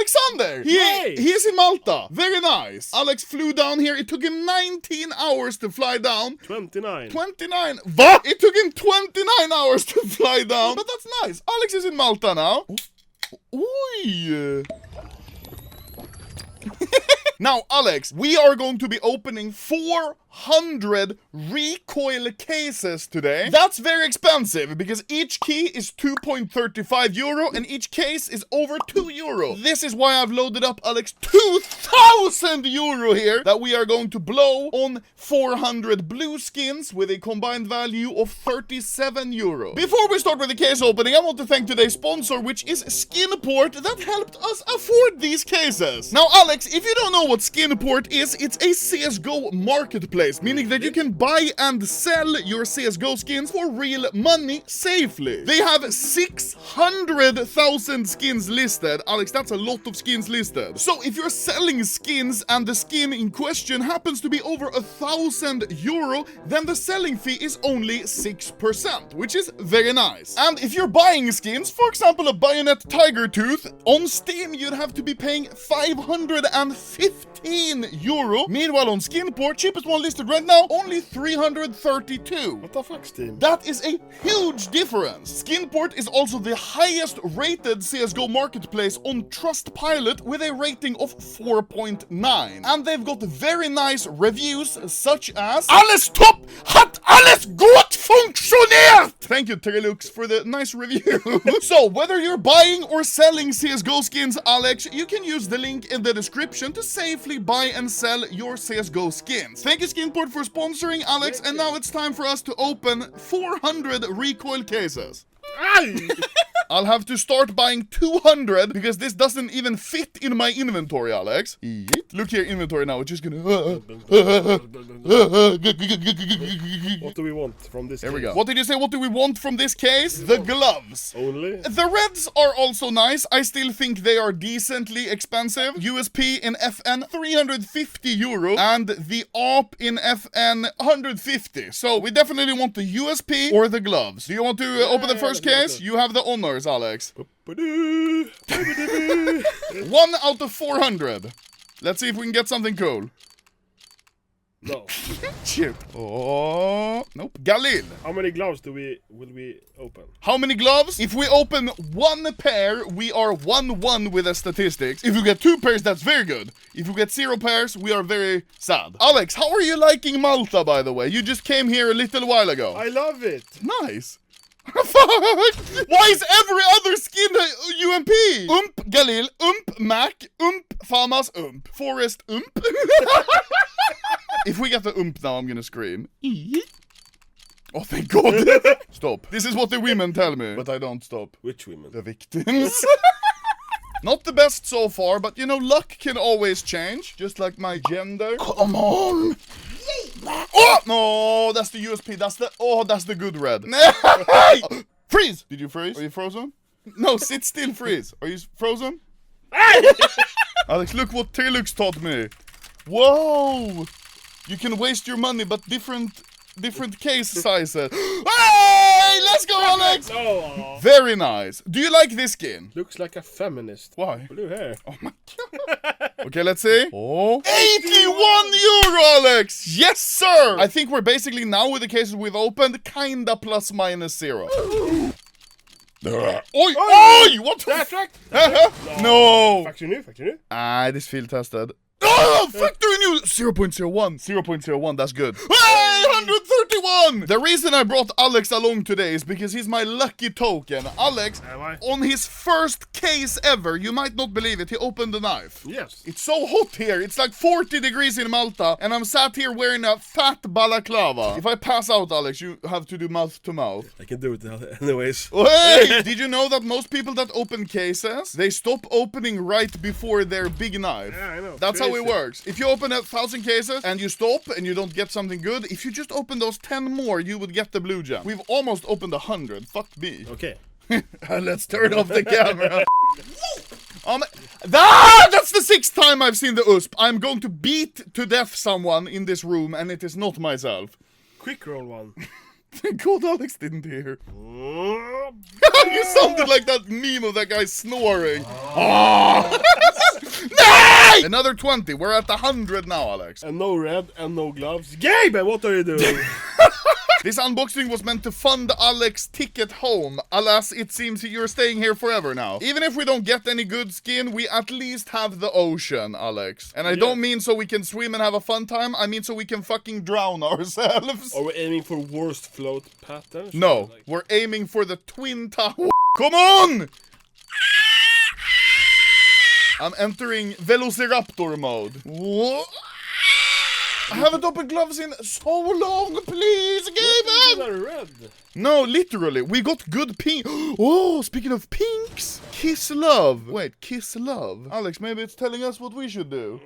Alexander! He is in Malta. Very nice. Alex flew down here. It took him 19 hours to fly down. 29. 29. What? It took him 29 hours to fly down. But that's nice. Alex is in Malta now. Oi. Now, Alex, we are going to be opening 400 Recoil cases today. That's very expensive because each key is 2.35 euro and each case is over 2 euro. This is why I've loaded up, Alex, 2,000 euro here that we are going to blow on 400 blue skins with a combined value of 37 euro. Before we start with the case opening, I want to thank today's sponsor, which is Skinport, that helped us afford these cases. Now, Alex, if you don't know what Skinport is, it's a CSGO marketplace, meaning that you can buy and sell your CSGO skins for real money safely. They have 600,000 skins listed. Alex, that's a lot of skins listed. So if you're selling skins and the skin in question happens to be over 1,000 euro, then the selling fee is only 6%, which is very nice. And if you're buying skins, for example a Bayonet Tiger Tooth, on Steam you'd have to be paying 515 euro. Meanwhile on Skinport, cheapest one listed right now, only 332. What the fuck, Steam? That is a huge difference. Skinport is also the highest rated CSGO marketplace on Trustpilot with a rating of 4.9. And they've got very nice reviews such as Alles top hat alles gut funktioniert! Thank you, Terrelux, for the nice review. So, whether you're buying or selling CSGO skins, Alex, you can use the link in the description to safely buy and sell your CSGO skins. Thank you, Skinport, for sponsoring, Alex, and now it's time for us to open 400 Recoil cases. I'll have to start buying 200 because this doesn't even fit in my inventory, Alex. Look here, inventory now. It's just gonna... What do we want from this case? There we go. What did you say? What do we want from this case? The gloves. Only? The reds are also nice. I still think they are decently expensive. USP in FN, 350 euro. And the AWP in FN, 150. So we definitely want the USP or the gloves. Do you want to open the first case? You have the honors, Alex. 1 out of 400. Let's see if we can get something cool. No. Shit. Oh, nope. Galil. How many gloves will we open? How many gloves? If we open one pair, we are 1-1 with the statistics. If you get 2 pairs, that's very good. If you get 0 pairs, we are very sad. Alex, how are you liking Malta, by the way? You just came here a little while ago. I love it. Nice. Why is every other skin UMP? Galil, Mac, Famas, Forest, If we get the now, I'm gonna scream. Oh, thank God. Stop. This is what the women tell me, but I don't stop. Which women? The victims. Not the best so far, but you know, luck can always change. Just like my gender. Come on. Oh! No, that's the USP. That's the good red. Freeze! Did you freeze? Are you frozen? No, sit still, freeze. Are you frozen? Alex, look what Telux taught me. Whoa! You can waste your money, but different case sizes. Hey! Let's go, Alex! Oh. Very nice. Do you like this skin? Looks like a feminist. Why? Blue hair. Oh my God. Okay, let's see. Oh. 81 euro, Alex! Yes, sir! I think we're basically now with the cases we've opened, kinda plus minus 0. Oi! Oi! What the No! Factory new? This field tested. Oh, factory new! 0.01. 0.01, that's good. Hey, 131! The reason I brought Alex along today is because he's my lucky token. Alex, on his first case ever, you might not believe it, he opened a knife. Yes. It's so hot here. It's like 40 degrees in Malta, and I'm sat here wearing a fat balaclava. If I pass out, Alex, you have to do mouth to mouth. I can do it anyways. Hey! Did you know that most people that open cases, they stop opening right before their big knife? Yeah, I know. That's how it works. If you open 1,000 cases and you stop and you don't get something good, if you just open those 10 more, you would get the blue gem. We've almost opened 100. Fuck me. Okay. Let's turn off the camera. That's the 6th time I've seen the USP. I'm going to beat to death someone in this room, and it is not myself. Quick roll one. Thank God Alex didn't hear. You sounded like that meme of that guy snoring. Nay! Another 20. We're at 100 now, Alex. And no red and no gloves. Gabe, what are you doing? This unboxing was meant to fund Alex's ticket home. Alas, it seems you're staying here forever now. Even if we don't get any good skin, we at least have the ocean, Alex. And I don't mean so we can swim and have a fun time. I mean so we can fucking drown ourselves. Are we aiming for worst float pattern? No, we're aiming for the twin tower. Come on! I'm entering Velociraptor mode. What? I haven't opened gloves in so long, please, Gaben! Red. No, literally, we got good pink. Oh, speaking of pinks, kiss love. Wait, kiss love. Alex, maybe it's telling us what we should do.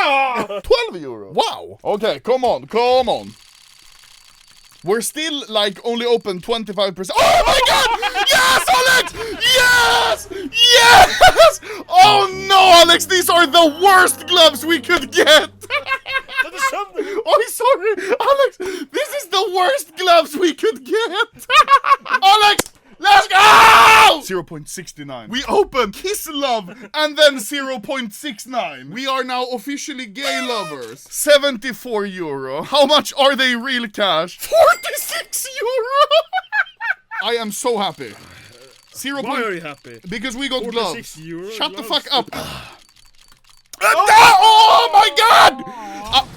12 euro. Wow. Okay, come on, come on. We're still, like, only open 25%. Oh my god! Yes, Alex! Yes! Yes! Oh no, Alex, these are the worst gloves we could get! Oh, sorry! Alex, this is the worst gloves we could get! Alex! Let's go! 0.69. We open Kiss Love and then 0.69. We are now officially gay lovers. 74 euro. How much are they real cash? 46 euro! I am so happy. Why are you happy? Because we got 46 gloves. euro Shut gloves. the fuck up. Oh my god!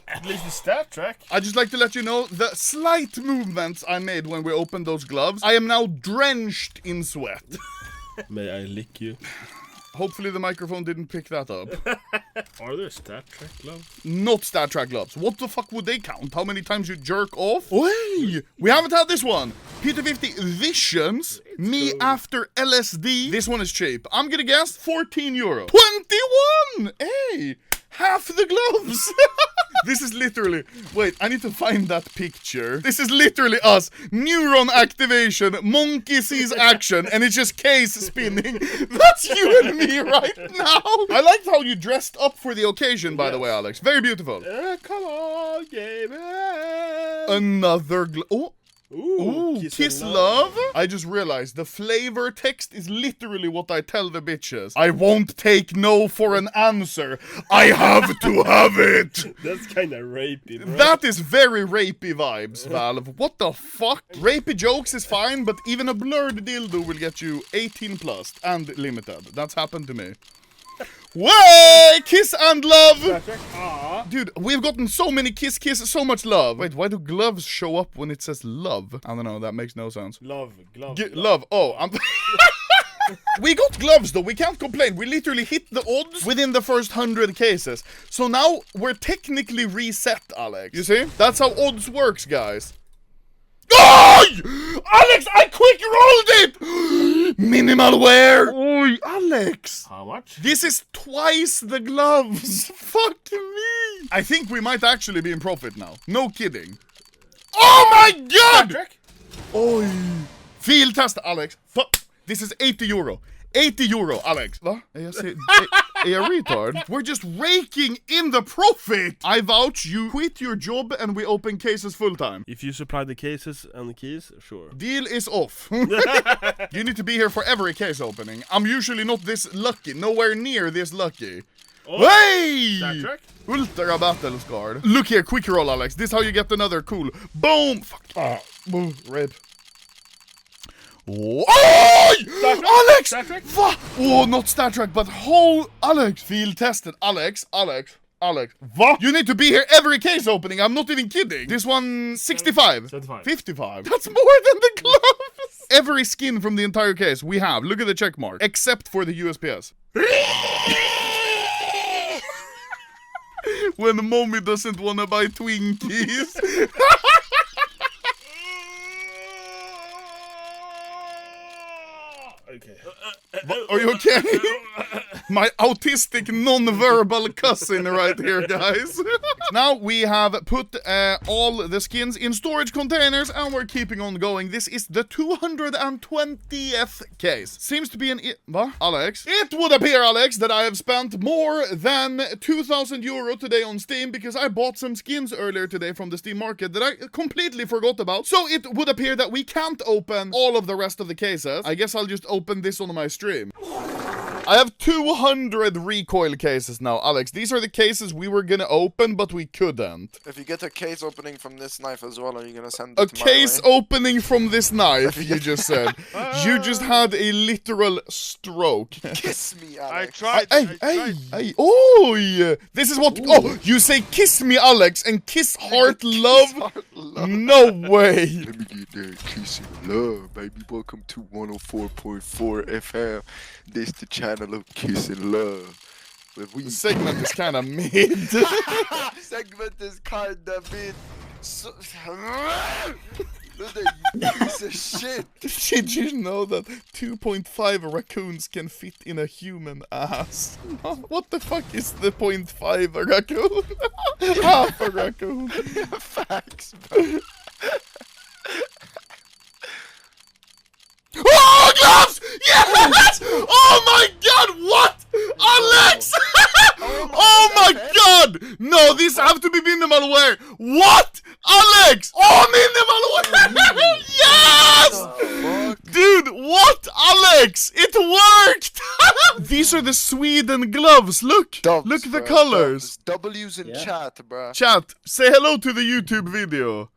At least the stat track. I just like to let you know the slight movements I made when we opened those gloves. I am now drenched in sweat. May I lick you? Hopefully the microphone didn't pick that up. Are there stat track gloves? Not stat track gloves. What the fuck would they count? How many times you jerk off? Hey! We haven't had this one. P250 Visions. Me cool. after LSD. This one is cheap. I'm gonna guess 14 euro. 21! Hey! Half the gloves! This is literally... Wait, I need to find that picture. This is literally us. Neuron activation, monkey sees action, and it's just case spinning. That's you and me right now. I liked how you dressed up for the occasion, by the way, Alex. Very beautiful. Come on, Gabe. Another Oh. Ooh, kiss love. I just realized the flavor text is literally what I tell the bitches. I won't take no for an answer. I have to have it. That's kind of rapey, bro. That is very rapey vibes, Valve. What the fuck? Rapey jokes is fine, but even a blurred dildo will get you 18 plus and limited. That's happened to me. Way! Kiss and love! Dude, we've gotten so many kiss, so much love. Wait, why do gloves show up when it says love? I don't know, that makes no sense. Love. Love. Oh, I'm... We got gloves though, we can't complain. We literally hit the odds within the first 100 cases. So now we're technically reset, Alex. You see? That's how odds works, guys. Oh! Alex, I quick rolled it! Minimal wear! Oi, Alex! How much? This is twice the gloves. Fuck me. I think we might actually be in profit now. No kidding. Oh my god! Oi. Field test, Alex. Fuck. This is 80 euro. 80 euro, Alex. Va? Är jag retard? We're just raking in the profit! I vouch you quit your job and we open cases full time. If you supply the cases and the keys, sure. Deal is off. You need to be here for every case opening. I'm usually not this lucky. Nowhere near this lucky. Oh, hey! Star Trek? Ultra battle scarred. Look here, quick roll, Alex. This is how you get another cool. Boom! Fuck. Boom. Rape. Oh! Alex! Star Trek? Oh, not Star Trek, but whole Alex. Field tested. Alex. Va? You need to be here every case opening. I'm not even kidding. This one, 65. 75. 55. That's more than the gloves. Every skin from the entire case we have. Look at the check mark. Except for the USPS. When mommy doesn't want to buy Twinkies. Okay. Are you okay? My autistic non-verbal cousin right here, guys. Now we have put all the skins in storage containers and we're keeping on going. This is the 220th case. Seems to be an... Alex? It would appear, Alex, that I have spent more than 2,000 euro today on Steam because I bought some skins earlier today from the Steam market that I completely forgot about. So it would appear that we can't open all of the rest of the cases. I guess I'll just open this on my stream. I have 200 recoil cases now, Alex. These are the cases we were gonna open, but we couldn't. If you get a case opening from this knife as well, are you gonna send A it to case my way? opening from this knife, you just said. You just had a literal stroke. Kiss me, I Alex. tried. Hey, oh, yeah. This is what, oh, you say kiss me, Alex, and kiss heart love? Heart love. No way. Let me get that kiss and love, baby. Welcome to 104.4 FM. This the channel of Kiss and Love. Where we The segment is kind of mid. segment is kinda mid. So... Look at you piece of shit. Did you know that 2.5 raccoons can fit in a human ass? What the fuck is the 0.5 raccoon? Half a raccoon. Facts, bro. Oh, gloves! Yes! Oh my god, what? Alex! Oh my god! No, these have to be minimal wear. What? Alex! Oh, minimal wear! Yes! Dude, what? Alex! It worked! These are the Sweden gloves. Look! Dubs, Look at the bruh, colors. dubs. W's in Yeah. chat, bro. Chat, say hello to the YouTube video.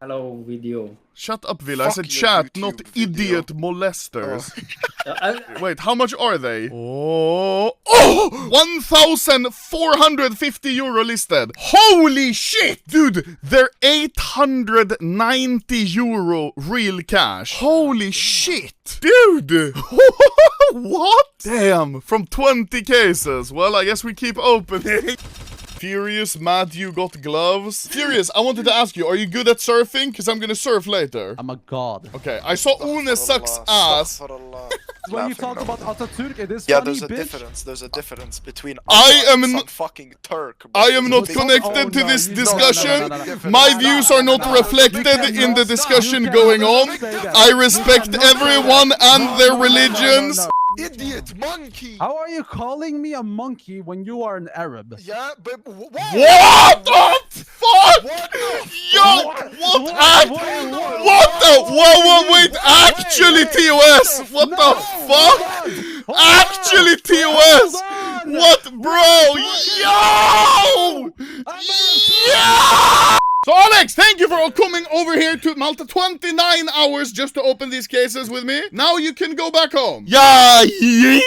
Hello, video. Shut up, Villa. I Fuck said your chat, YouTube not video. idiot molesters. I, Wait, how much are they? Oh, 1,450 euro listed. Holy shit! Dude, they're 890 euro real cash. Holy shit! Dude! What? Damn, from 20 cases. Well, I guess we keep opening. Furious, mad you got gloves. Furious, I wanted to ask you, are you good at surfing? Because I'm gonna surf later. I'm a god. Okay, I saw Une sucks ass. When you talk about Atatürk, it is Yeah, funny, there's a bitch. difference. There's a difference between I Allah am and n- some fucking Turk. Bro. I am not Big- connected Oh, to no, this you- discussion. no, no. My views are not reflected in the discussion going on. I respect everyone and their religions. Idiot monkey. How are you calling me a monkey when you are an Arab? Yeah, but what? What the fuck? What the Yo, what act? What the? Whoa, wait, actually TOS. What the fuck? Actually TOS. What, bro? Yo! Yeah! So Alex, thank you for coming over here to Malta. 29 hours just to open these cases with me. Now you can go back home. Yeah, yeet.